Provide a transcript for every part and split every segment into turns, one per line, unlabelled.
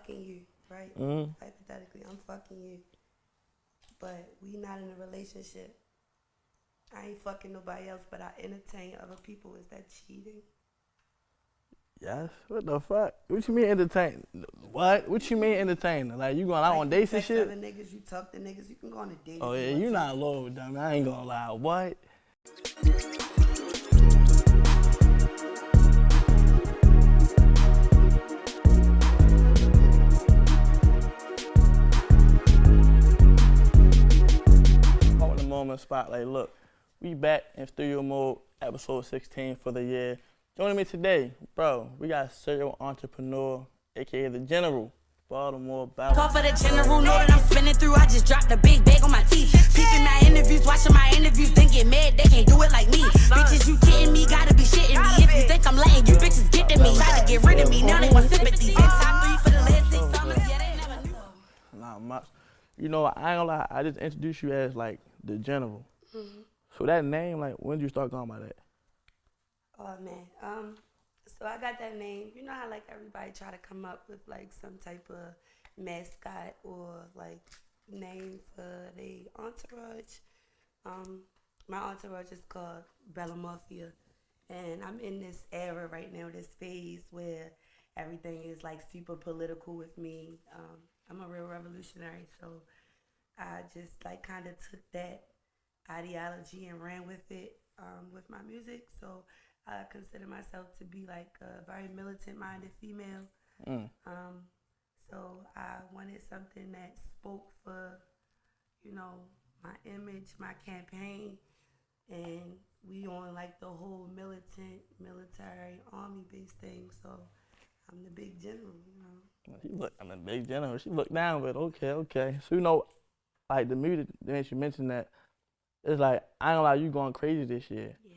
fucking you, right? Hypothetically, I'm fucking you, but we not in a relationship. I ain't fucking nobody else, but I entertain other people. Is that cheating?
Yes. What the fuck? What you mean entertain? What? What you mean entertaining? Like you going out on dates and shit?
Other niggas, you talk to niggas, you can go on a date.
Oh yeah, you not low with them. I ain't gonna lie. What? On the moment spotlight. Look, we back in studio mode, episode 16 for the year. Joining me today, bro, we got serial entrepreneur, aka the General, Baltimore Bella.
Call for the general, know that I'm spinning through. I just dropped a big bag on my teeth. Peeping my interviews, watching my interviews, then get mad, they can't do it like me. Bitches, you kidding me, gotta be shitting me. If you think I'm letting you bitches get to me, try to get rid of me, now they want sympathy. Been top 3 for the last 6 summers, yeah, they never knew.
Not much. You know, I ain't gonna lie, I just introduced you as like the General. So that name, like, when did you start going by that?
Oh man, so I got that name. You know how like everybody try to come up with like some type of mascot or like name for their entourage. My entourage is called Bella Mafia, and I'm in this era right now, this phase where everything is like super political with me. I'm a real revolutionary, so I just like kind of took that ideology and ran with it with my music. So I consider myself to be like a very militant-minded female. So I wanted something that spoke for, you know, my image, my campaign, and we on like the whole military, army-based thing. So I'm the big general, you know.
I'm the big General. She looked down, but okay. So, you know, like the music, then she mentioned that, it's like, I ain't gonna lie, you going crazy this year.
Yeah.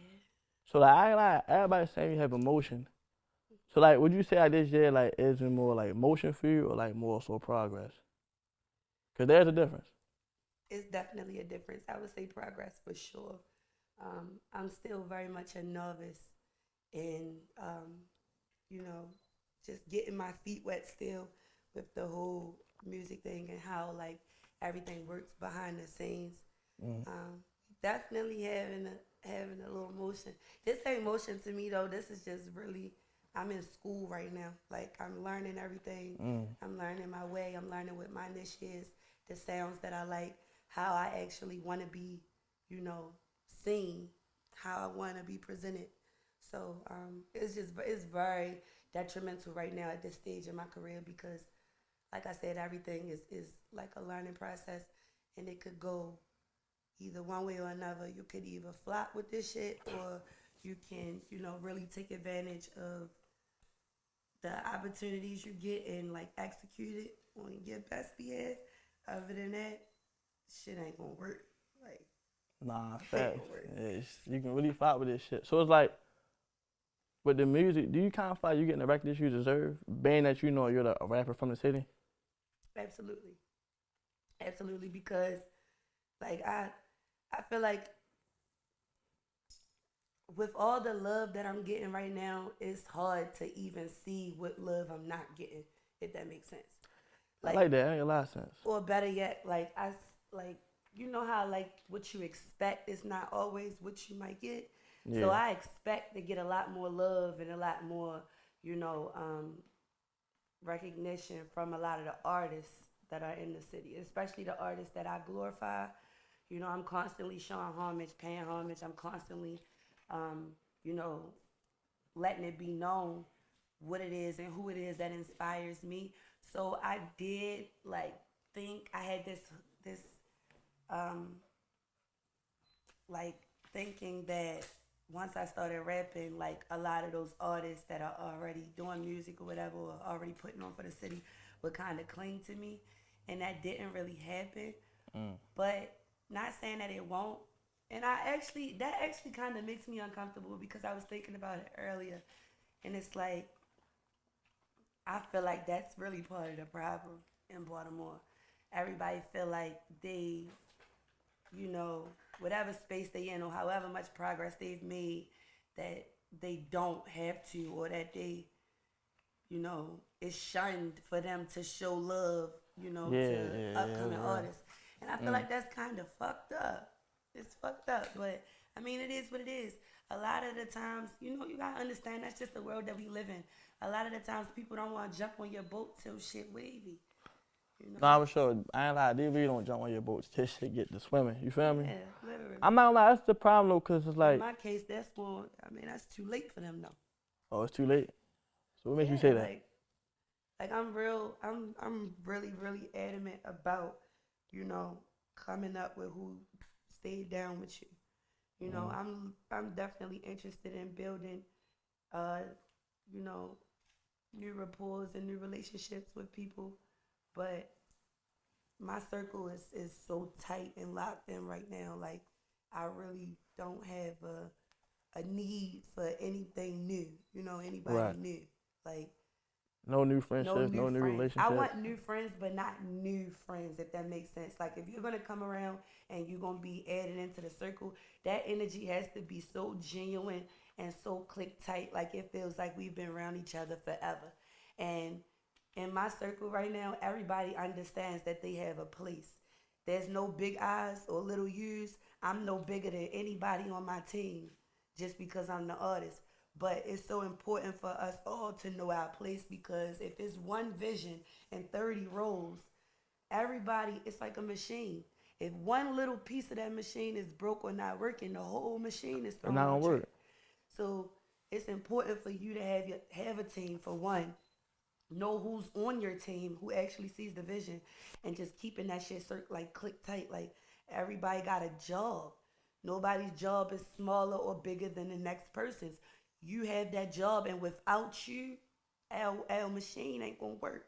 So like, I ain't lie, everybody saying you have emotion. So like, would you say like this year like is it more like motion for you or like more so progress? Cause there's a difference.
It's definitely a difference. I would say progress for sure. I'm still very much a novice in, you know, just getting my feet wet still with the whole music thing and how like everything works behind the scenes. Definitely having a little motion. This ain't motion to me though. This is just really, I'm in school right now. Like I'm learning everything. I'm learning my way. I'm learning what my niche is, the sounds that I like, how I actually want to be, you know, seen, how I want to be presented. So it's very detrimental right now at this stage in my career because, like I said, everything is like a learning process, and it could go either one way or another. You could either flop with this shit or you can, you know, really take advantage of the opportunities you get and like execute it on your best behalf. Other than that, shit ain't gonna work. Like,
nah, facts. Yeah, you can really fight with this shit. So it's like, with the music, do you kind of feel like you getting the recognition you deserve, being that you know you're a rapper from the city?
Absolutely, because like I feel like with all the love that I'm getting right now, it's hard to even see what love I'm not getting, if that makes sense.
Like, I like that. That makes a lot of sense.
Or better yet, like you know how like what you expect is not always what you might get. Yeah. So I expect to get a lot more love and a lot more, you know, recognition from a lot of the artists that are in the city, especially the artists that I glorify. You know, I'm constantly showing homage, paying homage. I'm constantly, you know, letting it be known what it is and who it is that inspires me. So I did like think I had this like thinking that once I started rapping, like a lot of those artists that are already doing music or whatever, or already putting on for the city, would kind of cling to me, and that didn't really happen. But not saying that it won't. And that actually kind of makes me uncomfortable because I was thinking about it earlier, and it's like I feel like that's really part of the problem in Baltimore. Everybody feel like they, you know, whatever space they in or however much progress they've made, that they don't have to, or that they you know, it's shunned for them to show love, you know,
Yeah,
to
yeah,
upcoming
yeah.
artists. And I feel like that's kind of fucked up. It's fucked up, but I mean, it is what it is. A lot of the times, you know, you gotta understand that's just the world that we live in. A lot of the times, people don't want to jump on your boat till shit wavy. You know?
Nah, for sure. I ain't lie. They really don't jump on your boats till shit get to swimming. You feel me?
Yeah, literally.
I'm not gonna lie. That's the problem though, cause it's
In
like,
my case, that's going. I mean, that's too late for them, though.
oh, it's too late. So what makes you
Yeah,
say that?
like I'm really, really adamant about, you know, coming up with who stayed down with you. You know, I'm definitely interested in building, uh, you know, new rapports and new relationships with people, but my circle is so tight and locked in right now. Like, I really don't have a need for anything new. You know, anybody
Right.
new. Like,
No new
no
friendships,
new
no new
friends. I
relationships.
want new friends, but not new friends, if that makes sense. Like, if you're gonna come around and you're gonna be added into the circle, that energy has to be so genuine and so click tight. Like, it feels like we've been around each other forever. And in my circle right now, everybody understands that they have a place. There's no big I's or little U's. I'm no bigger than anybody on my team just because I'm the artist. But it's so important for us all to know our place, because if it's one vision and 30 roles, everybody, it's like a machine. If one little piece of that machine is broke or not working, the whole machine is
It's
thrown
not
on
gonna
track.
work.
So it's important for you to have a team, for one. Know who's on your team, who actually sees the vision, and just keeping that shit like click tight. Like, everybody got a job. Nobody's job is smaller or bigger than the next person's. You have that job, and without you, our machine ain't gonna work.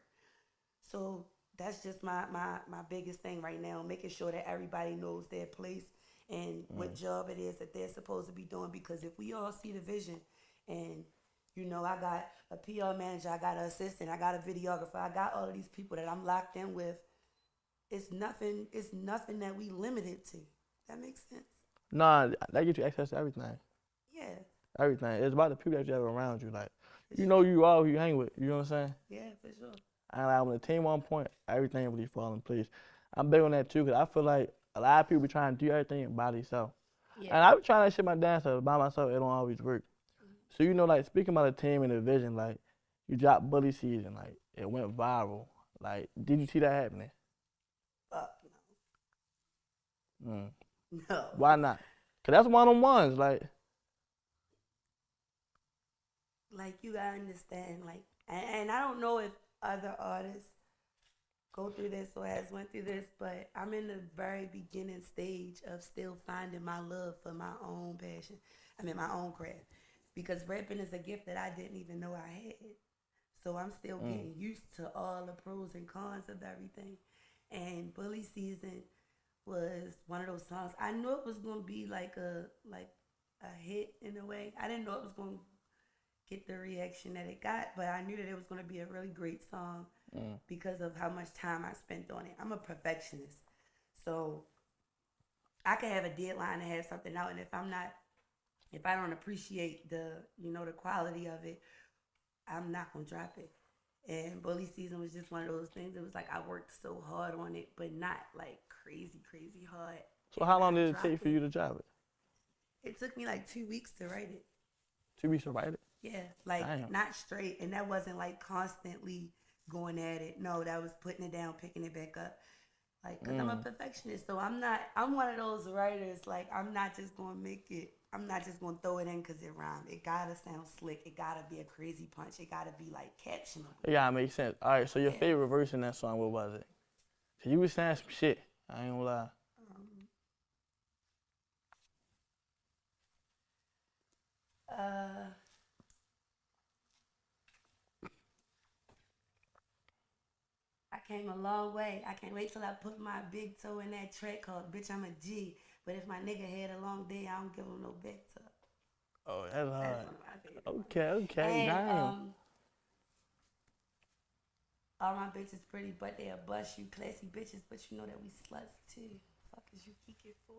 So that's just my biggest thing right now, making sure that everybody knows their place and what job it is that they're supposed to be doing. Because if we all see the vision, and you know, I got a PR manager, I got an assistant, I got a videographer, I got all of these people that I'm locked in with, it's nothing that we limited to. That makes sense?
Nah, that gets you access to everything.
Yeah.
Everything. It's about the people that you have around you. Like,
For
you
sure.
know you are who you hang with. You know what I'm saying?
Yeah, for sure.
And like, when the team on point, everything really fall in place. I'm big on that too, because I feel like a lot of people be trying to do everything by themselves.
Yeah.
And I be trying that shit my damn self by myself. It don't always work. So, you know, like, speaking about the team and the vision, like, you dropped Bully Season. Like, it went viral. Like, did you see that happening?
Fuck
Mm.
no. No.
Why not? Because that's one of them ones.
Like, you gotta understand, like, and I don't know if other artists go through this or has went through this, but I'm in the very beginning stage of still finding my love for my own passion. I mean, my own craft, because rapping is a gift that I didn't even know I had. So I'm still getting used to all the pros and cons of everything. And Bully Season was one of those songs. I knew it was gonna be like a hit in a way. I didn't know it was gonna get the reaction that it got, but I knew that it was gonna be a really great song because of how much time I spent on it. I'm a perfectionist, so I could have a deadline to have something out, and if I don't appreciate the quality of it, I'm not gonna drop it. And Bully Season was just one of those things. It was like I worked so hard on it, but not like crazy hard.
So how long did it take for you to drop it?
It took me like 2 weeks to write it.
2 weeks to write it?
Yeah, like
Damn.
not straight, and that wasn't like constantly going at it. No, that was putting it down, picking it back up. Like, cause I'm a perfectionist, so I'm one of those writers. Like, I'm not just gonna throw it in cause it rhymed. It gotta sound slick. It gotta be a crazy punch. It gotta be like captionable.
It gotta make sense. All right, so your favorite verse in that song, what was it? Cause you was saying some shit. I ain't gonna lie.
I came a long way. I can't wait till I put my big toe in that track called "Bitch I'm a G." But if my nigga had a long day, I don't give him no big toe.
Oh, that's hard.
That's one of my favorites.
Okay,
And
damn.
all my bitches pretty, but they'll bust you. Classy bitches, but you know that we sluts too. Fuck is you kicking for?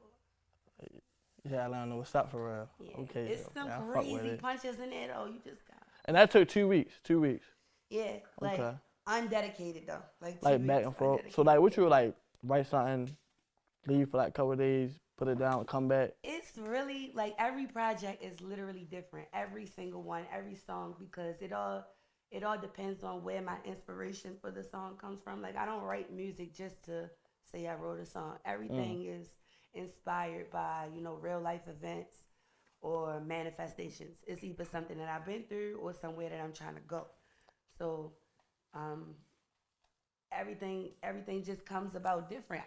Yeah, I don't know what's up for real.
Yeah.
Okay,
It's some
yeah, I fuck with
crazy
it.
punches in there though. You just got.
And that took 2 weeks. 2 weeks.
Yeah, like
Okay.
undedicated though. Like 2
Like back
weeks
and forth. So
undedicated.
like, what
Yeah.
you would like write something, leave for like a couple of days, put it down, come back.
It's really like every project is literally different. Every single one, every song, because it all depends on where my inspiration for the song comes from. Like I don't write music just to say I wrote a song.
Mm.
Everything is inspired by, real life events or manifestations. It's either something that I've been through or somewhere that I'm trying to go. So um, everything just comes about different.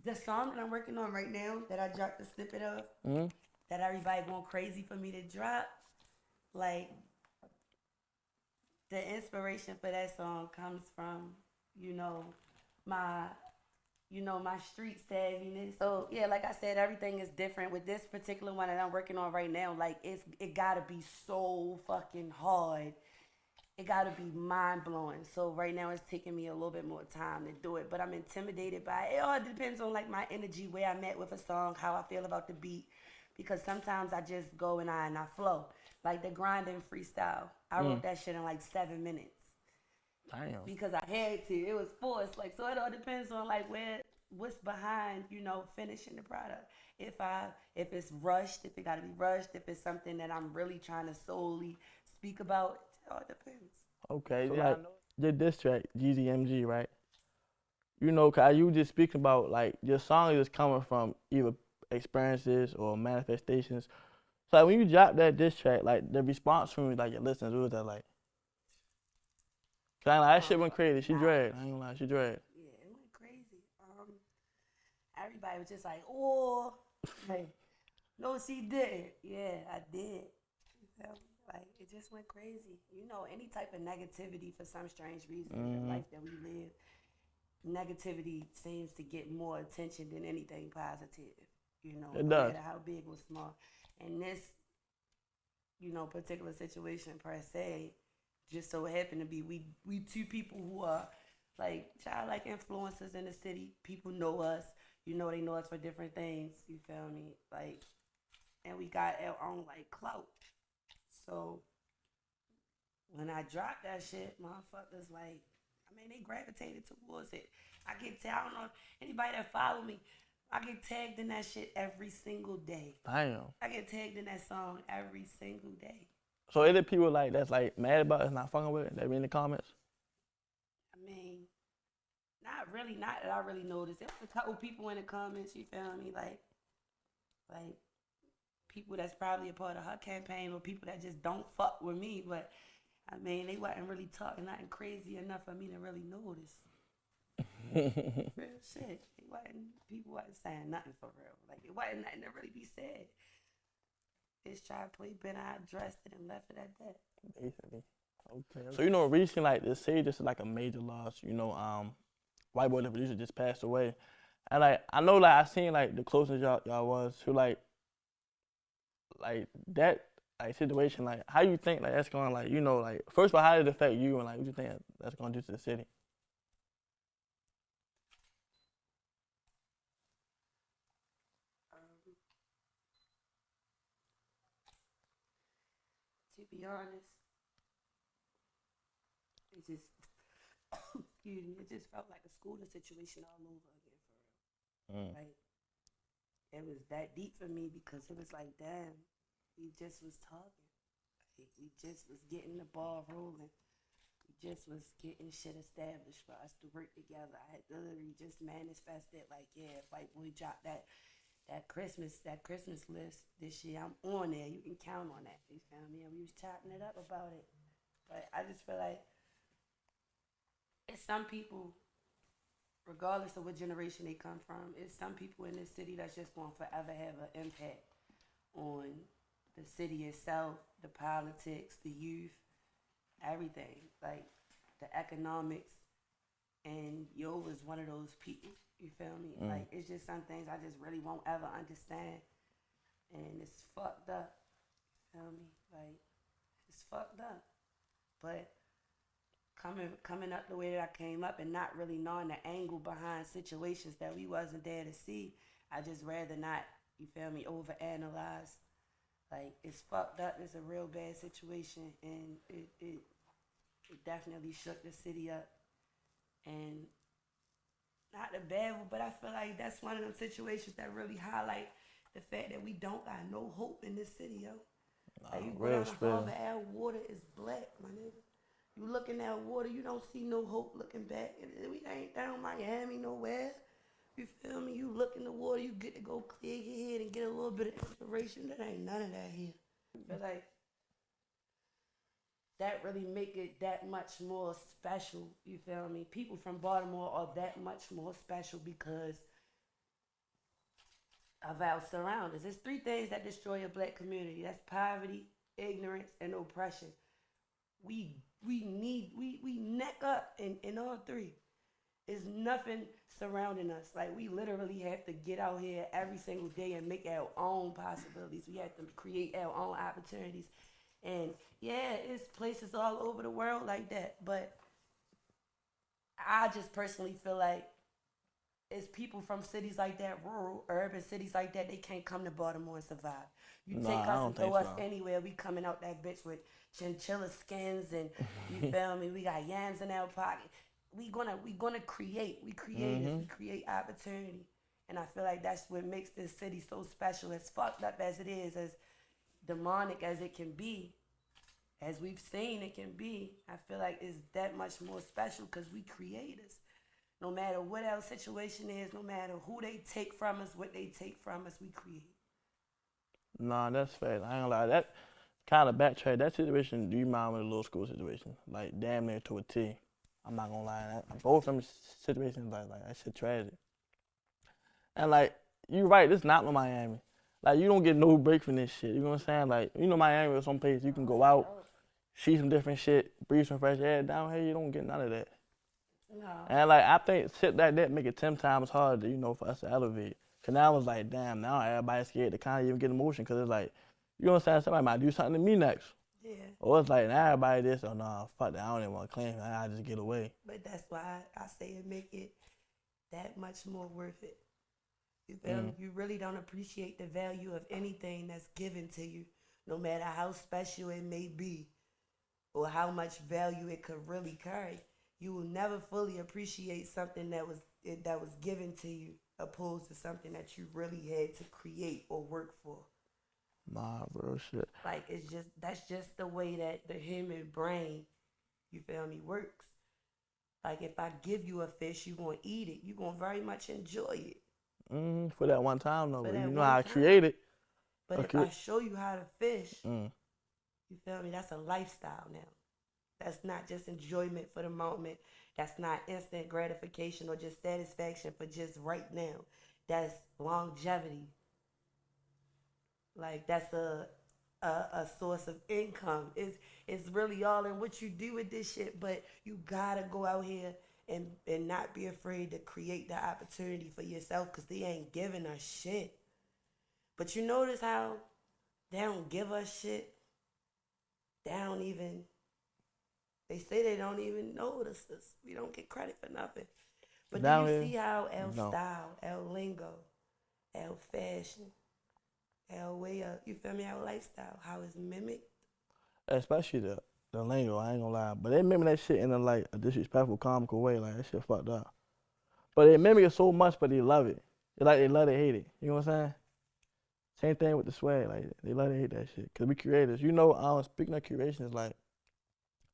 The song that I'm working on right now that I dropped the snippet of
Mm.
that everybody going crazy for me to drop, like the inspiration for that song comes from, you know, my my street savviness. So yeah, like I said, everything is different. With this particular one that I'm working on right now, like it gotta be so fucking hard. It gotta be mind blowing. So right now it's taking me a little bit more time to do it, but I'm intimidated by it. It all depends on like my energy, where I'm at with a song, how I feel about the beat. Because sometimes I just go and I flow. Like the grinding freestyle. I
Mm.
wrote that shit in like 7 minutes
Damn.
because I had to. It was forced. Like so, it all depends on like what's behind finishing the product. If it's rushed, if it got to be rushed, if it's something that I'm really trying to solely speak about, it all depends.
Okay.
So
Yeah,
like
I know. Your diss track, GZMG, right? You know, cause you just speaking about like your song is coming from either experiences or manifestations. So like, when you drop that diss track, like the response from like your listeners, what was that like? Cause I like, that shit went crazy. She
Nah.
dragged. I ain't gonna lie, she dragged.
Yeah, it went crazy. Everybody was just like, "Oh, hey, no, she didn't." Yeah, I did. You feel me? Like it just went crazy. Any type of negativity for some strange reason in the life that we live, negativity seems to get more attention than anything positive.
It
No
does.
matter how big or small. And this, particular situation per se, just so happened to be we two people who are like childlike influencers in the city. People know us. They know us for different things. You feel me? Like, and we got our own like clout. So when I dropped that shit, motherfuckers like, they gravitated towards it. I don't know if anybody that follow me, I get tagged in that shit every single day.
Damn.
I get tagged in that song every single day.
So is it people like that's like mad about it, not fucking with it, that be in the comments?
Not really, not that I really noticed. There was a couple people in the comments, you feel me, like people that's probably a part of her campaign or people that just don't fuck with me, but they wasn't really talking nothing crazy enough for me to really notice. Real shit. People wasn't saying nothing for real. Like it wasn't nothing to really be said. Just try to play Ben. I addressed it and left it at that.
Basically. Okay. So recently, like the city just like a major loss. White boy the producer just passed away, and like I know like I seen like the closest y'all was to like that like situation. Like how you think like that's going like like first of all, how did it affect you and like what you think that's gonna do to the city?
To be honest, it just excuse me. It just felt like a schooling situation all over again for real. Like it was that deep for me because it was like, damn, we just was talking. Like, we just was getting the ball rolling. We just was getting shit established for us to work together. I had literally just manifested like, yeah, white boy dropped that Christmas list this year. I'm on there. You can count on that. You feel me? And we was chopping it up about it. But I just feel like it's some people, regardless of what generation they come from, it's some people in this city that's just going to forever have an impact on the city itself, the politics, the youth, everything. Like the economics. And Yo was one of those people. You feel me? Like it's just some things I just really won't ever understand, and it's fucked up. You feel me? Like it's fucked up. But coming up the way that I came up and not really knowing the angle behind situations that we wasn't there to see, I just rather not. You feel me? Overanalyze. Like it's fucked up. It's a real bad situation, and it definitely shook the city up. And not the bad one, but I feel like that's one of them situations that really highlight the fact that we don't got no hope in this city, yo. Like you go
real
down the
spill.
harbor, our water is black, my nigga. You look in that water, you don't see no hope looking back. And we ain't down Miami nowhere. You feel me? You look in the water, you get to go clear your head and get a little bit of inspiration. That ain't none of that here. I feel like that really make it that much more special. You feel me? People from Baltimore are that much more special because of our surroundings. There's 3 things that destroy a black community. That's poverty, ignorance, and oppression. We neck up in all 3. There's nothing surrounding us. Like we literally have to get out here every single day and make our own possibilities. We have to create our own opportunities. And yeah, it's places all over the world like that. But I just personally feel like it's people from cities like that, rural, urban cities like that, they can't come to Baltimore and survive. You
Nah,
take
I
us
don't
and throw
think
us
so.
anywhere, we coming out that bitch with chinchilla skins and you feel me? We got yams in our pocket. We gonna create. We creators. We create opportunity. And I feel like that's what makes this city so special. As fucked up as it is, as demonic as it can be, as we've seen it can be, I feel like it's that much more special because we creators. No matter what our situation is, no matter who they take from us, what they take from us, we create.
Nah, that's fact. I ain't gonna lie. That kind of backtrack. That situation, do you mind with the little school situation? Like damn near to a T. I'm not gonna lie. Both of them situations, like that shit tragic. And like you right, this not no Miami. Like you don't get no break from this shit. You know what I'm saying? Like you know Miami is some place you can go out, see some different shit, breathe some fresh air. Down here you don't get none of that.
No.
And like I think shit like that make it 10 times harder, for us to elevate. Cause now it's like, damn, now everybody's scared to kind of even get emotion. Cause it's like, you know what I'm saying? Somebody might do something to me next.
Yeah.
Or it's like, now everybody this, oh no, fuck that, I don't even want to claim it. I just get away.
But that's why I say it make it that much more worth it. You feel me? You really don't appreciate the value of anything that's given to you, no matter how special it may be or how much value it could really carry. You will never fully appreciate something that was given to you, opposed to something that you really had to create or work for.
Nah, bro, shit.
Like that's just the way that the human brain, you feel me, works. Like if I give you a fish, you gonna eat it. You gonna very much enjoy it.
For that one time though,
For
but
that
you know
one
how I
time.
create it.
But
Okay.
if I show you how to fish,
Mm.
you feel me? That's a lifestyle now. That's not just enjoyment for the moment. That's not instant gratification or just satisfaction for just right now. That's longevity. Like that's a source of income. It's really all in what you do with this shit. But you gotta go out here and not be afraid to create the opportunity for yourself because they ain't giving us shit. But you notice how they don't give us shit. They say they don't even notice us. We don't get credit for nothing. But
Down
do you
here,
see how our
no.
style, our lingo, our fashion, our way of, you feel me, our lifestyle, how it's mimicked?
Especially the lingo, I ain't gonna lie. But they mimic that shit in a disrespectful, comical way. Like that shit fucked up. But they mimic it so much, but they love it. They love it, hate it. You know what I'm saying? Same thing with the swag. Like they love it, hate that shit. Cause we creators. Speaking of curation, is like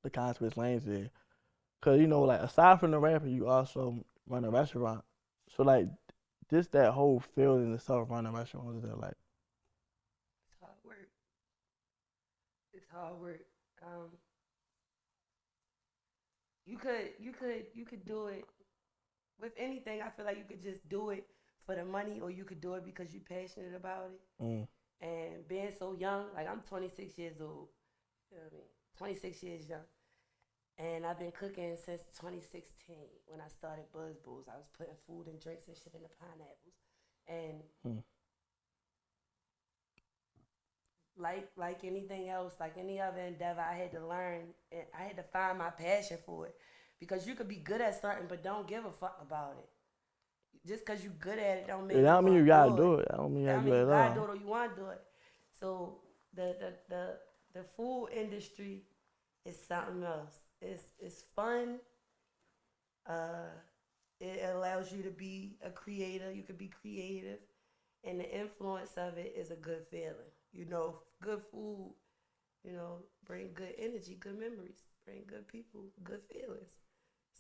the consequence lanes there. Cause like aside from the rapper, you also run a restaurant. So like that whole field in itself, running a restaurant, is that like?
It's hard work. It's hard work. You could do it with anything. I feel like you could just do it for the money, or you could do it because you're passionate about it. And being so young, like I'm 26 years old. You know what I mean? 26 years young. And I've been cooking since 2016 when I started Buzz Bulls. I was putting food and drinks and shit in the pineapples. And like anything else, like any other endeavor, I had to learn and I had to find my passion for it. Because you could be good at something but don't give a fuck about it. Just because you're good at it don't mean
That don't mean you gotta do
it.
it. That don't mean you
I
gotta
mean,
do
you
it at
gotta do
all.
it or you want to do it. So the food industry is something else. It's fun. Uh, it allows you to be a creator. You could be creative, and the influence of it is a good feeling. You know, good food. You know, bring good energy, good memories, bring good people, good feelings.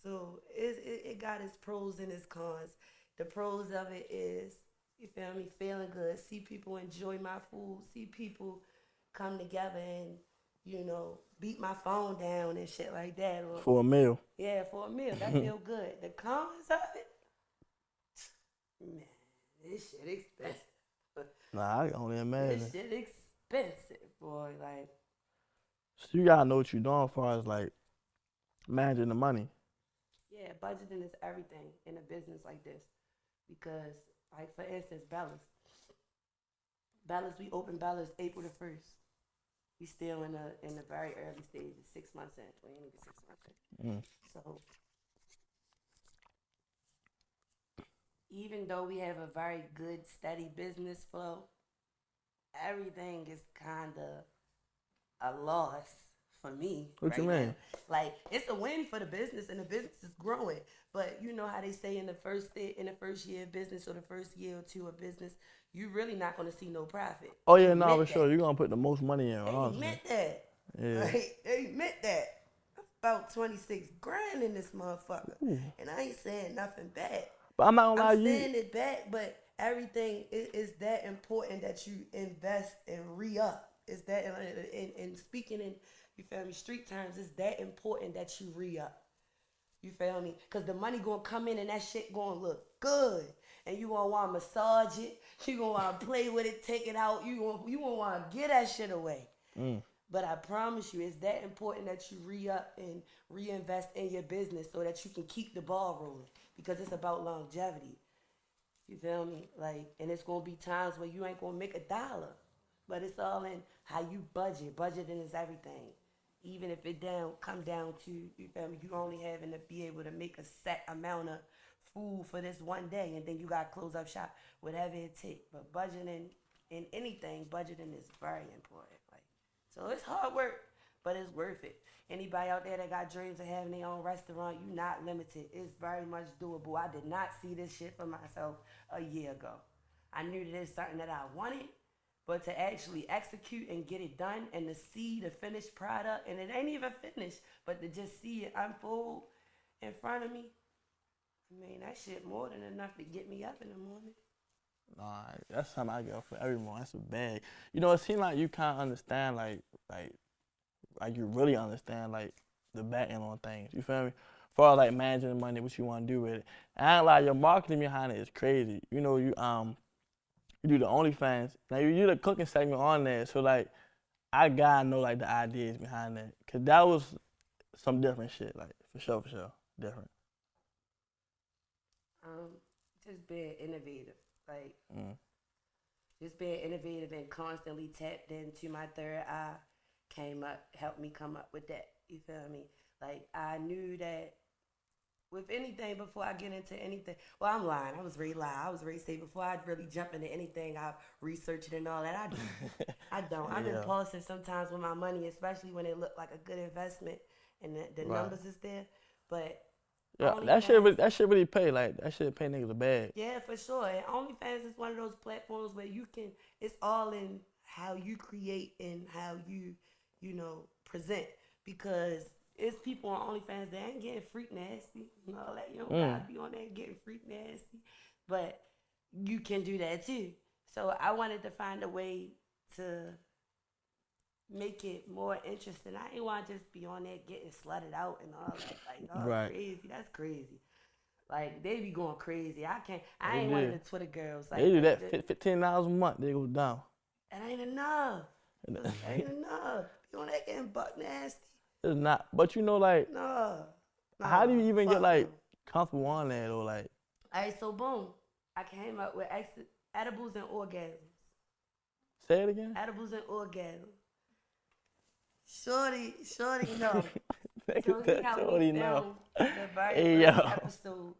So it got its pros and its cons. The pros of it is, you feel me, feeling good, see people enjoy my food, see people come together and, you know, beat my phone down and shit like that. Or,
For a meal.
yeah, for a meal. That feel good. The cons of it, man, this shit expensive.
Nah, I can only imagine.
This shit expensive, boy. Like,
So you gotta know what you're doing as far as like managing the money.
yeah, budgeting is everything in a business like this. Because, like, for instance, Bella's, we opened Bella's April the 1st. We still in the very early stages, 6 months in. We ain't even 6 months in. So even though we have a very good, steady business flow, everything is kind of a loss for me.
What you mean?
Now. Like, it's a win for the business, and the business is growing. But you know how they say in the first year of business or the first year or two of business, you really not going to see no profit.
Oh yeah, no, for sure. You're gonna put the most money in,
They
honestly.
meant that.
Yeah.
Like, they meant that. About 26 grand in this motherfucker.
Ooh.
And I ain't saying nothing bad.
But I'm not gonna lie,
I'm saying it back, but everything is that important that you invest and re-up. Is that and speaking in, you feel me, street terms, it's that important that you re-up. You feel me? Because the money gonna come in and that shit gonna look good. And you gonna wanna massage it. You gonna wanna play with it, take it out. You gonna wanna get that shit away. But I promise you, it's that important that you re-up and reinvest in your business so that you can keep the ball rolling. Because it's about longevity. You feel me? Like, and it's gonna be times where you ain't gonna make $1. But it's all in how you budget. Budgeting is everything. Even if it come down to, you feel me, you only having to be able to make a set amount of food for this one day, and then you got to close up shop, whatever it takes. But budgeting in anything, budgeting is very important. Like, so it's hard work, but it's worth it. Anybody out there that got dreams of having their own restaurant, you not limited. It's very much doable. I did not see this shit for myself a year ago. I knew that it's something that I wanted, but to actually execute and get it done and to see the finished product, and it ain't even finished, but to just see it unfold in front of me, I mean, that shit more than enough to get me up in the morning.
Nah, that's something I get for every morning. That's a bag. You know, it seems like you kind of understand, like you really understand, like, the back end on things. You feel me? As far as, like, managing the money, what you want to do with it. And I ain't lie, your marketing behind it is crazy. You know, you do the Onlyfans. Now, you do the cooking segment on there. So, like, I gotta know, like, the ideas behind that. Because that was some different shit, like, for sure, different.
Just being innovative. Like, just being innovative and constantly tapped into my third eye helped me come up with that. You feel me? Like, I knew that with anything, before I get into anything, well, I'm lying. I was ready to lie. I was ready to say before I really jump into anything, I research it and all that. I do. I don't. I'm impulsive sometimes with my money, especially when it look like a good investment and the numbers is there. But
yeah, that shit really pay. Like, that shit pay niggas a bag.
Yeah, for sure. And OnlyFans is one of those platforms where you can, it's all in how you create and how you present. Because it's people on OnlyFans that ain't getting freak nasty and all that. You don't gotta be on there getting freak nasty. But you can do that too. So I wanted to find a way to make it more interesting. I ain't want to just be on there getting slutted out and all that. Like, oh, crazy. That's crazy. Like, they be going crazy. I ain't one of the Twitter girls. Like,
they do that $15 a month, they go down.
It ain't enough. It ain't enough. You on there getting buck nasty.
It's not. But you know, like,
no,
how do you even get, like, comfortable on that, or, like?
All right, so boom. I came up with edibles and orgasms.
Say it again?
Edibles and orgasms. Shorty, no.
So he helped me film
the very first episode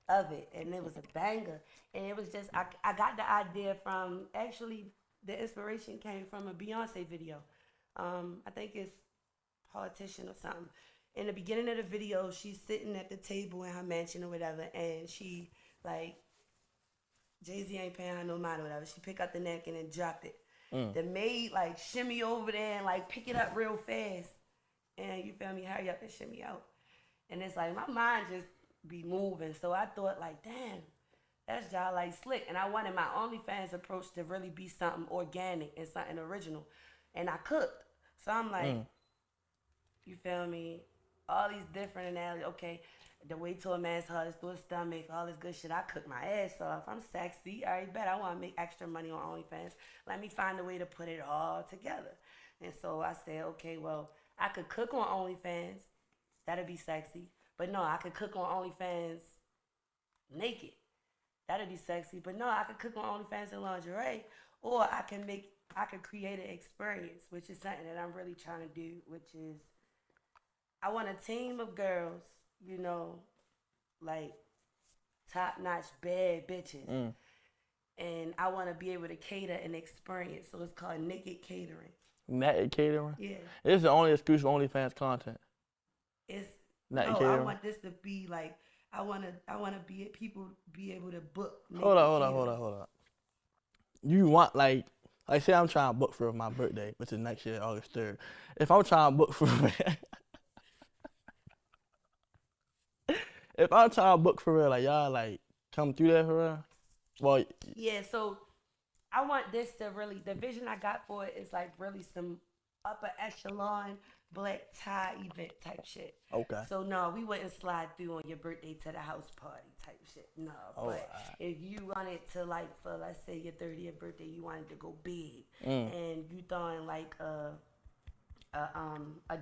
of it, and it was a banger. And it was just, I got the idea from, actually, the inspiration came from a Beyonce video. I think it's Politician or something. in the beginning of the video, she's sitting at the table in her mansion or whatever, and she like Jay-Z ain't paying her no mind or whatever. She pick up the napkin and drop it. The maid like shimmy over there and like pick it up real fast, and you feel me, hurry up and shimmy out. And it's like my mind just be moving. So I thought like, damn, that's y'all like slick. And I wanted my OnlyFans approach to really be something organic and something original. And I cooked. So I'm like, you feel me? All these different analogies. Okay, the way to a man's heart is through his stomach, all this good shit. I cook my ass off. I'm sexy. I bet I want to make extra money on OnlyFans. Let me find a way to put it all together. And so I said, okay, well, I could cook on OnlyFans. That'd be sexy. But no, I could cook on OnlyFans naked. That'd be sexy. But no, I could cook on OnlyFans in lingerie. Or I could create an experience, which is something that I'm really trying to do, which is I want a team of girls, you know, like top-notch bad bitches. And I want to be able to cater an experience. So it's called naked catering.
Naked catering?
Yeah.
This is the only exclusive OnlyFans content.
It's
naked
no,
catering?
I want this to be like I want to be people be able to book.
Hold on. You want like say I'm trying to book for my birthday, which is next year, August 3rd. If I'm trying to book for if I'm trying to book for real, like y'all like come through there for real. Well,
yeah. So I want this to really, the vision I got for it is like really some upper echelon black tie event type shit.
Okay.
So no, we wouldn't slide through on your birthday to the house party type shit. No. But if you wanted to like for let's say your 30th birthday, you wanted to go big and you throwing like a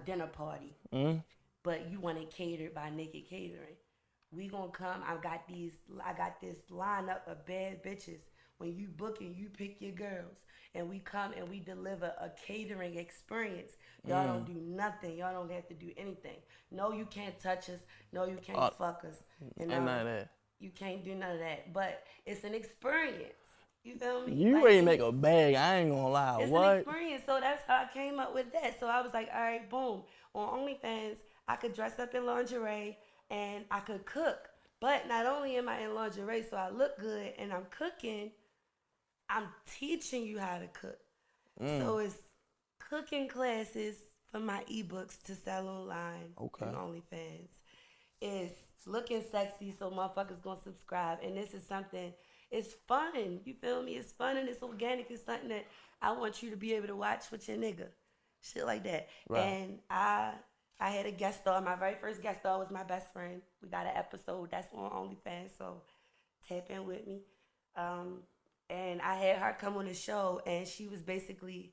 dinner party, but you want it catered by Naked Catering. We gonna come. I got this lineup of bad bitches. When you booking, you pick your girls, and we come and we deliver a catering experience. Y'all don't do nothing. Y'all don't have to do anything. No, you can't touch us. No, you can't fuck us. You know,
none of that.
You can't do none of that. But it's an experience. You feel me?
You
like,
ready to make a bag? I ain't gonna lie.
It's
what?
an experience. So that's how I came up with that. So I was like, all right, boom. On OnlyFans, I could dress up in lingerie and I could cook. But not only am I in lingerie, so I look good and I'm cooking, I'm teaching you how to cook. So it's cooking classes for my ebooks to sell online on OnlyFans. It's looking sexy, so motherfuckers gonna subscribe. And this is something, it's fun. You feel me? It's fun and it's organic. It's something that I want you to be able to watch with your nigga. Shit like that. Right. And I had a guest star. My very first guest star was my best friend. We got an episode that's on OnlyFans, so tap in with me. And I had her come on the show, and she was basically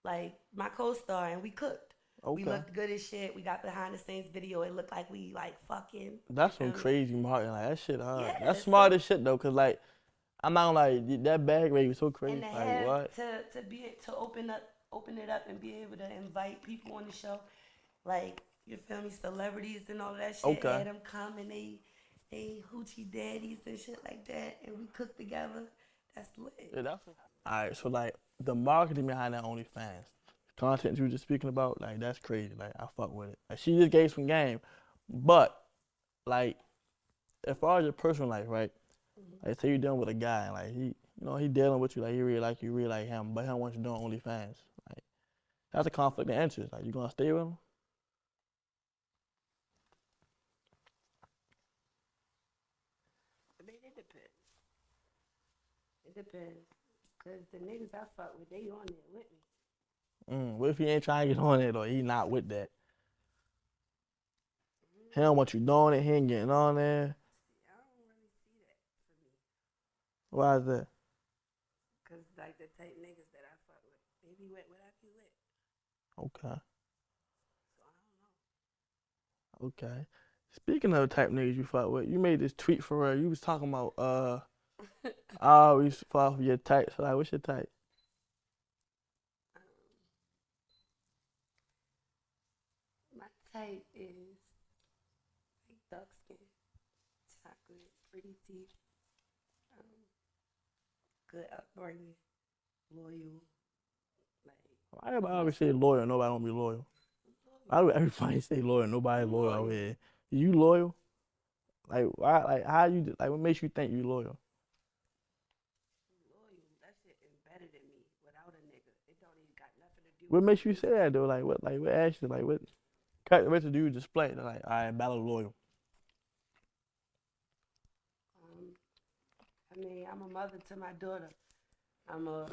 like my co-star, and we cooked. We looked good as shit. We got behind the scenes video. It looked like we like fucking.
That's some crazy marketing. Like that shit hard. Yeah, that's smart as shit though, cause like I'm not gonna lie, that bag rate was so crazy.
And to
like
have,
what?
to open it up and be able to invite people on the show, like you feel me, celebrities and all of that shit. Had them come and they hoochie daddies and shit like that, and we cook together. That's lit.
Yeah, that's alright. So like the marketing behind that OnlyFans, content you were just speaking about, like that's crazy. Like I fuck with it. Like she just gave some game, but like as far as your personal life, right? Like say you're dealing with a guy, and like he dealing with you, like he really like you, really like him, but he don't want you doing OnlyFans. Like that's a conflict of interest. Like you gonna stay with him?
I mean, it depends. It depends. Because the niggas I fuck with, they on there with me.
What if he ain't trying to get on it or he not with that? He don't want you doing it, he ain't getting on there.
I don't really see that for me.
Why is that?
Because like the type niggas that I fuck with, they be with what I be with.
Okay.
So I don't know.
Okay. Speaking of the type niggas you fuck with, you made this tweet for her. You was talking about I always fall for your type. So like, what's your type?
My type is like dark skin, chocolate, pretty teeth, good upbringing, loyal. Like
Why everybody always say loyal? Nobody don't be loyal. Why do everybody say loyal? Nobody loyal out here. You loyal? Like why? Like how you? Like what makes you think you loyal?
Loyal, that shit embedded in me. Without a nigga, it don't even got nothing to do
What
with
makes you
me.
say that though? Like what? Like what action? Like what characteristics do you display? They're like, all right, Bella loyal.
Um, I mean, I'm a mother to my daughter. I'm a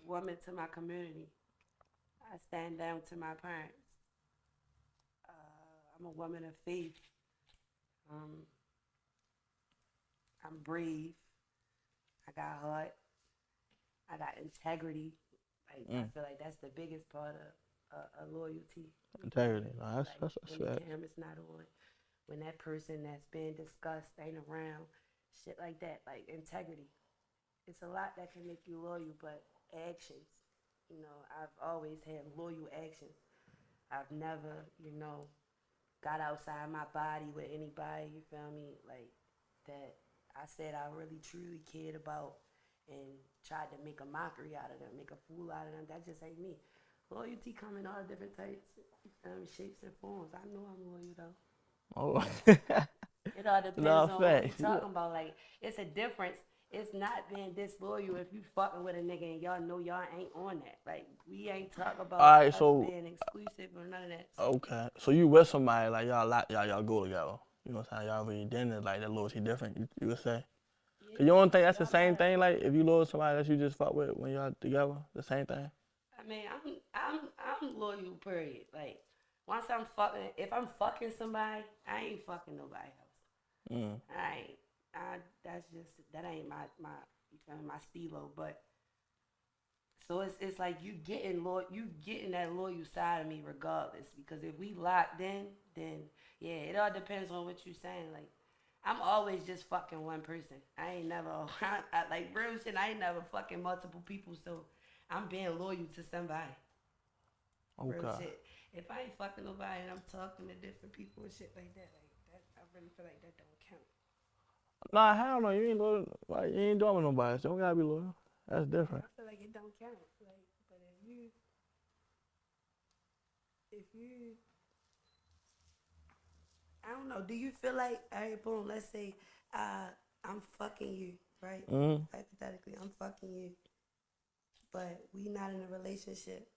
woman to my community. I stand down to my parents. I'm a woman of faith. Um, I'm brave. I got heart. I got integrity. Like I feel like that's the biggest part of loyalty.
Integrity. No,
Like
that's
when
fact.
the camera's not on, when that person that's being discussed ain't around, shit like that. Like integrity. It's a lot that can make you loyal, but actions. You know, I've always had loyal actions. I've never, got outside my body with anybody, you feel me? Like that I said I really truly cared about and tried to make a mockery out of them, make a fool out of them. That just ain't me. Loyalty come in all different types, you feel me, shapes and forms. I know I'm loyal though.
Oh.
It all depends
No,
on what we
facts.
talking about. Like it's a difference. It's not being disloyal if you fucking with a nigga and y'all know y'all ain't on that. Like we ain't talking about
All right,
us
so
being exclusive or none of that.
okay, so you with somebody like y'all go together. You know what I'm saying? Y'all really dinner like that loyalty different. You would say?
Yeah,
Cause you don't think that's the
y'all
same
got.
thing? Like if you loyal to somebody that you just fuck with when y'all together, the same thing?
I mean, I'm loyal. Period. Like once I'm fucking, if I'm fucking somebody, I ain't fucking nobody else.
Mm.
I ain't. That's just that ain't my you feel me, my stilo. But so it's like you getting that loyal side of me regardless. Because if we locked in, then yeah, it all depends on what you saying. Like I'm always just fucking one person. I ain't never like real shit. I ain't never fucking multiple people. So I'm being loyal to somebody. Real
Okay.
shit. If I ain't fucking nobody and I'm talking to different people and shit like that, I really feel like that don't count.
Nah, hell no. You ain't loyal. Like you ain't doing with nobody. So you don't gotta be loyal. That's different.
I feel like it don't count. Like, but if you, I don't know. Do you feel like, all right, boom, let's say, I'm fucking you, right?
Mm.
Hypothetically, I'm fucking you, but we not in a relationship.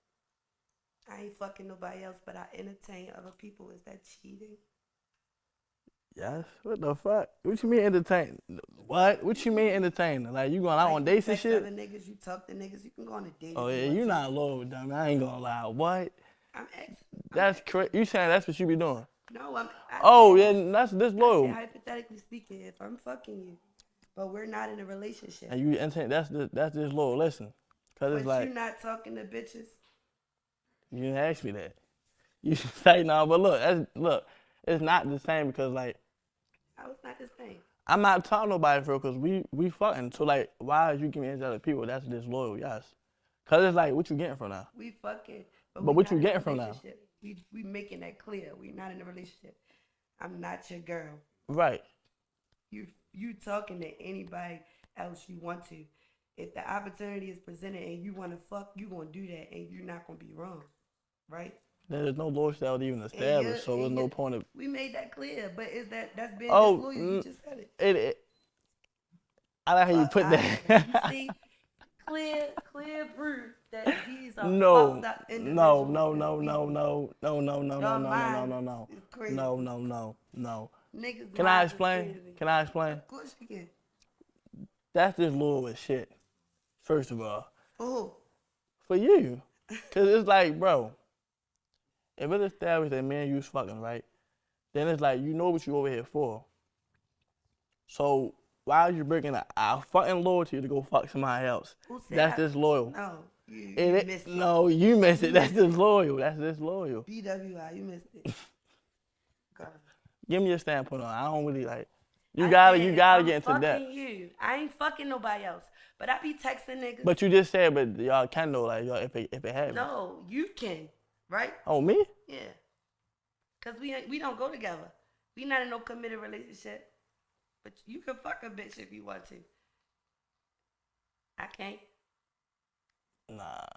I ain't fucking nobody else, but I entertain other people. Is that cheating?
Yes. What the fuck? What you mean entertain? What? What you mean entertaining? Like you going out
Like
on
you
dates and
text other
shit?
niggas, you talk to niggas, you can go on a date
Oh
if you
yeah,
want
you
to.
not loyal with them. I ain't gonna lie. What?
I'm ex. I'm
That's
ex.
crazy. You saying that's what you be doing?
No, I
Oh
said,
yeah, that's
I said
disloyal.
hypothetically speaking, if I'm fucking you, but we're not in a relationship,
And you entertain. That's disloyal. Listen, cause it's
but you
like
not talking to bitches.
you didn't ask me that. You say no, but look, it's not the same because like
How is not the same?
I'm not talking to nobody for real because we fucking. So like, why is you giving into other people? That's disloyal, yes. Cause it's like, what you getting from that?
We fucking, but
But
we
what
not
you
in a
getting from that?
relationship. We making that clear. We not in a relationship. I'm not your girl.
Right.
You talking to anybody else you want to. If the opportunity is presented and you want to fuck, you gonna do that, and you're not gonna be wrong, right?
There's no loyalty that was even
And you
established, so there's no point of.
we made that clear. But is that's being
Oh,
disloyal? You just said it.
it I like how you
Fuck
put
out of here. You
that.
see, clear proof that these are fucked
No,
up
no,
individuals
no,
and
no, no,
species.
no, no, no, no, no,
Your
no, no, no,
mind
no, no,
is crazy.
no, no, no, no.
Niggas'
Can I
minds is
explain?
crazy.
Can I explain?
Of course you can.
That's just loyal as shit. First of all,
For who?
for you, cause it's like, bro, if it's established that me and you's fucking right, then it's like you know what you over here for. So why are you breaking our fucking loyalty to go fuck somebody else?
Who said
That's disloyal.
No, you missed it.
No, you missed it. That's
missed it.
disloyal. That's disloyal.
BWI, you missed it. Go.
Give me your standpoint on it. I don't really like. You
I
gotta
said,
you
if
gotta
I'm
get into
fucking
depth.
you, I ain't fucking nobody else. But I be texting niggas.
But you just said, but y'all can know, like, y'all, if it happens.
No, you can, right?
Oh, me?
Yeah. Cause we don't go together. We not in no committed relationship. But you can fuck a bitch if you want to. I can't.
Nah.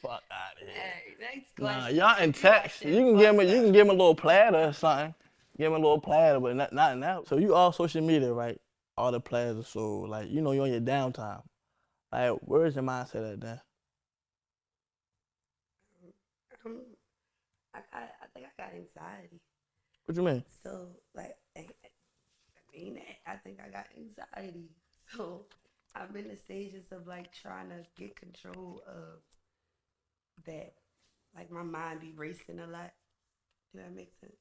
fuck out of here.
Hey, next
Nah,
question.
y'all in text. You can give me, a little platter or something. Give me a little platter, but not now. So you all social media, right? All the platters. So like, you know, you're on your downtime. Like, where's your mindset at then?
Um, I think I got anxiety.
What you mean?
So like, I think I got anxiety. So I'm in the stages of like trying to get control of that. Like my mind be racing a lot. Do that make sense?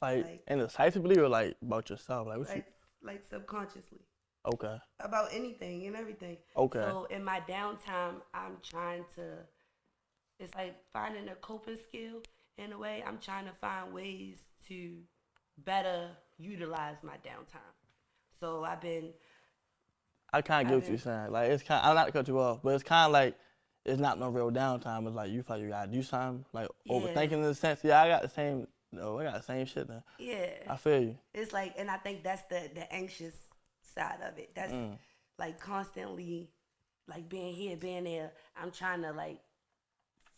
Like indecisively or like about yourself? Like what you?
Like subconsciously
Okay.
about anything and everything.
Okay.
So in my downtime, I'm trying to. It's like finding a coping skill in a way. I'm trying to find ways to better utilize my downtime. So
I kind of get what you're saying. Like it's kind. I'm not to cut you off, but it's kind of like it's not no real downtime. It's like you feel like you gotta do something. Like overthinking in a sense. Yeah, I got the same. No, I got the same shit then.
Yeah.
I feel you.
It's like, and I think that's the anxious side of it. That's like constantly, like being here, being there. I'm trying to like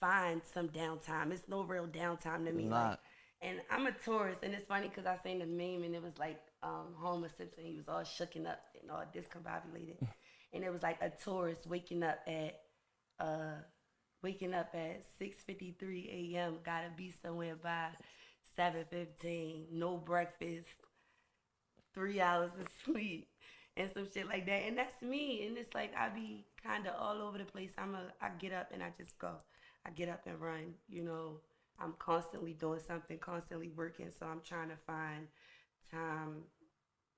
find some downtime. It's no real downtime to me. Like, and I'm a tourist, and it's funny because I seen the meme, and it was like Homer Simpson. He was all shooken up and all discombobulated, and it was like a tourist waking up at 6:53 a.m. Gotta be somewhere by 7:15. No breakfast, 3 hours of sleep, and some shit like that. And that's me. And it's like I be kind of all over the place. I get up and I just go. I get up and run. You know, I'm constantly doing something, constantly working. So I'm trying to find time.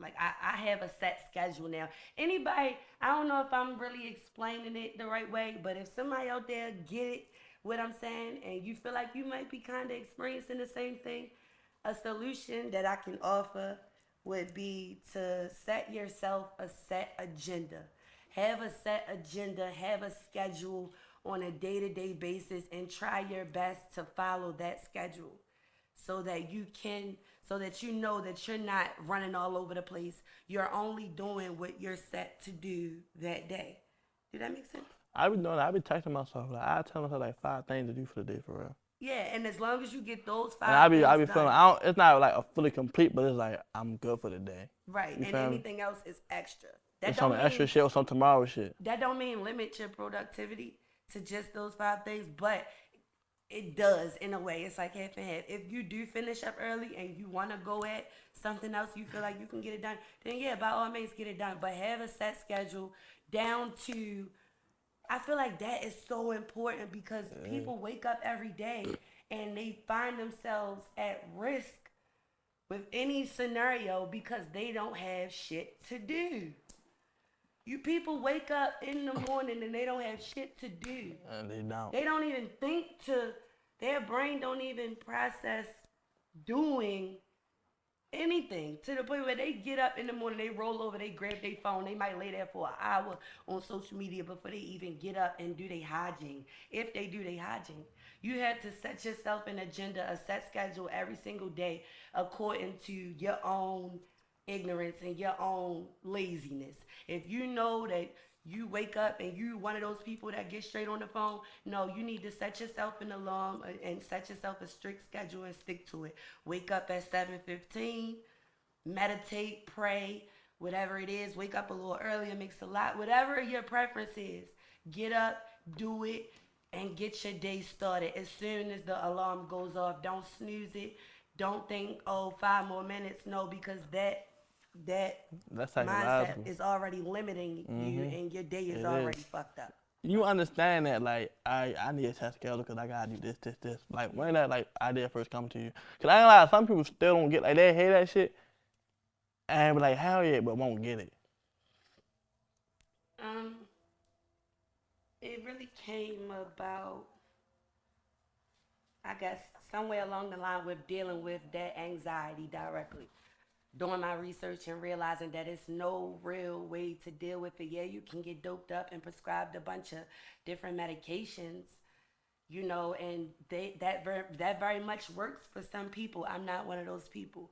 Like I have a set schedule now. Anybody, I don't know if I'm really explaining it the right way, but if somebody out there get it, what I'm saying, and you feel like you might be kind of experiencing the same thing, a solution that I can offer would be to set yourself a set agenda. Have a set agenda, have a schedule on a day-to-day basis, and try your best to follow that schedule so that you know that you're not running all over the place. You're only doing what you're set to do that day. Did that make sense?
I be doing that. I be texting myself. Like I tell myself like 5 things to do for the day for real.
Yeah, and as long as you get those 5
And
things
I be
done,
feeling. I don't. It's not like a fully complete, but it's like I'm good for the day.
right,
You
and
feel me?
anything else is extra.
It's some extra shit or some tomorrow shit.
That don't mean limit your productivity to just those 5 things, but it does in a way. It's like half and half. If you do finish up early and you want to go at something else, you feel like you can get it done, then yeah, by all means get it done. But have a set schedule down to. I feel like that is so important because people wake up every day and they find themselves at risk with any scenario because they don't have shit to do. You people wake up in the morning and they don't have shit to do.
And they don't.
They don't even their brain don't even process doing anything to the point where they get up in the morning, they roll over, they grab their phone, they might lay there for an hour on social media before they even get up and do their hygiene. If they do their hygiene, you have to set yourself an agenda, a set schedule every single day according to your own ignorance and your own laziness. If you know that you wake up and you one of those people that get straight on the phone, no, you need to set yourself an alarm and set yourself a strict schedule and stick to it. Wake up at 7:15, meditate, pray, whatever it is. Wake up a little earlier, makes a lot. Whatever your preference is, get up, do it, and get your day started. As soon as the alarm goes off, don't snooze it. Don't think, 5 more minutes. No, because that mindset is already limiting you and your day is already fucked up.
You understand that, like, I need a test schedule because I gotta do this. Like, when that, like, idea first come to you? Because I ain't lie, some people still don't get, like, they hate that shit and be like, hell yeah, but won't get it.
It really came about, I guess, somewhere along the line with dealing with that anxiety directly. Doing my research and realizing that it's no real way to deal with it. Yeah, you can get doped up and prescribed a bunch of different medications, you know, and that very much works for some people. I'm not one of those people.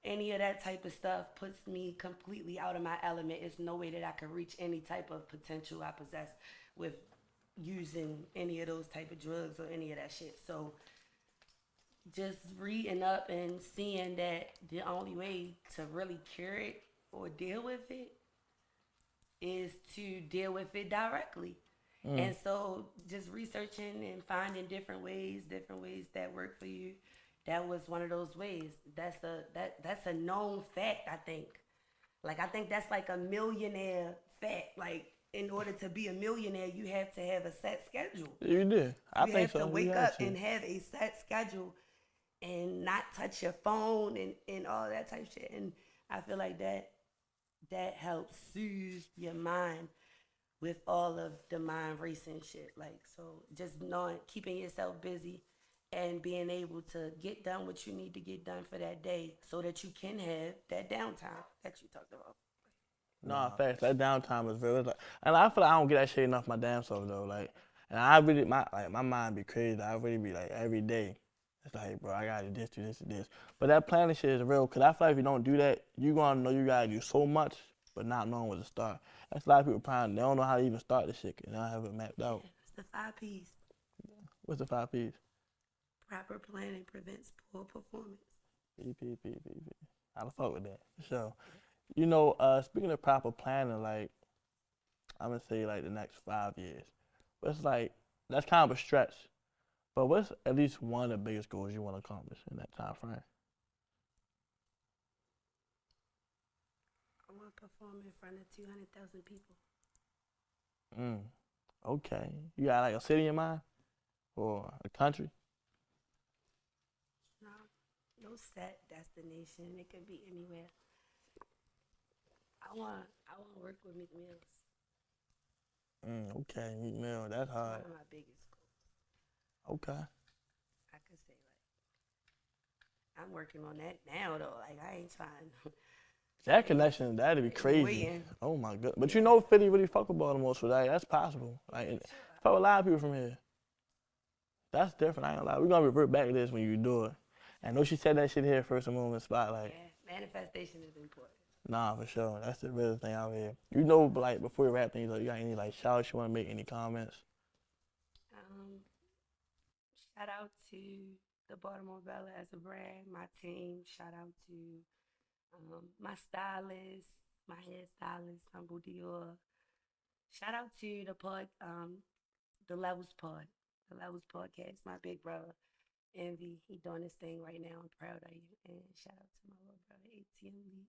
Any of that type of stuff puts me completely out of my element. It's no way that I can reach any type of potential I possess with using any of those type of drugs or any of that shit. So just reading up and seeing that the only way to really cure it or deal with it is to deal with it directly. And so just researching and finding different ways that work for you. That was one of those ways. That's a known fact, I think. Like, I think that's like a millionaire fact. Like, in order to be a millionaire, you have to have a set schedule.
You did. I
You
think
have
so.
to
You
wake
got
up
to.
and have a set schedule and not touch your phone and all that type of shit. And I feel like that helps soothe your mind with all of the mind racing shit. Like, so just knowing, keeping yourself busy and being able to get done what you need to get done for that day so that you can have that downtime that you talked about.
No, facts. That downtime is real. Like, and I feel like I don't get that shit enough my damn self though. Like, and I really my mind be crazy. I really be like every day. It's like, bro, I gotta do this, do this, do this. But that planning shit is real. Cause I feel like if you don't do that, you gonna know you gotta do so much, but not knowing where to start. That's a lot of people probably they don't know how to even start this shit. Cause they don't have it mapped out.
Yeah, it's the 5 P's.
What's the 5 P's?
Proper planning prevents poor performance.
P. I'll fuck with that for sure. You know, speaking of proper planning, like I'm gonna say like the next 5 years. But it's like that's kind of a stretch. But what's at least one of the biggest goals you want to accomplish in that time frame?
I want to perform in front of 200,000 people.
Okay. You got like a city in mind or a country?
No set destination. It could be anywhere. I want to work with Meek Mills.
Okay, Meek Mill, that's hard.
One of my biggest goals.
Okay.
I could say I'm working on that now though. Like, I ain't trying.
That connection, that'd be crazy.
Waiting.
Oh my god. But you know Philly really fuck with Baltimore, so that's possible. Like, fuck with a lot of people from here. That's different, I ain't gonna lie. We're gonna revert back to this when you do it. I know she said that shit here first in Moment Spotlight.
Yeah, manifestation is important.
Nah, for sure. That's the real thing out here. You know, like, before we wrap things up, you got any, like, shout-outs you want to make, any comments?
Shout out to the Baltimore Bella as a brand, my team. Shout out to my stylist, my hairstylist, Humble Dior. Shout out to the Levels Pod, the Levels Podcast, my big brother, Envy. He doing his thing right now. I'm proud of you. And shout out to my little brother, ATM Leak.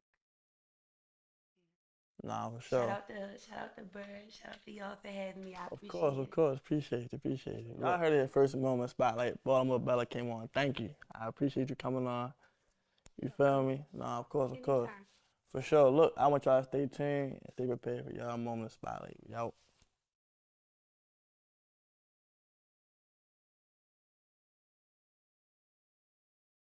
Nah, for sure.
Shout out to Bird. Shout out to y'all for having me. I appreciate it.
Of course. Appreciate it. Y'all heard it at First Moment Spotlight. Baltimore Bella came on. Thank you. I appreciate you coming on. You feel me? Nah, of course.
Anytime.
For sure. Look, I want y'all to stay tuned and stay prepared for y'all Moment Spotlight. Y'all.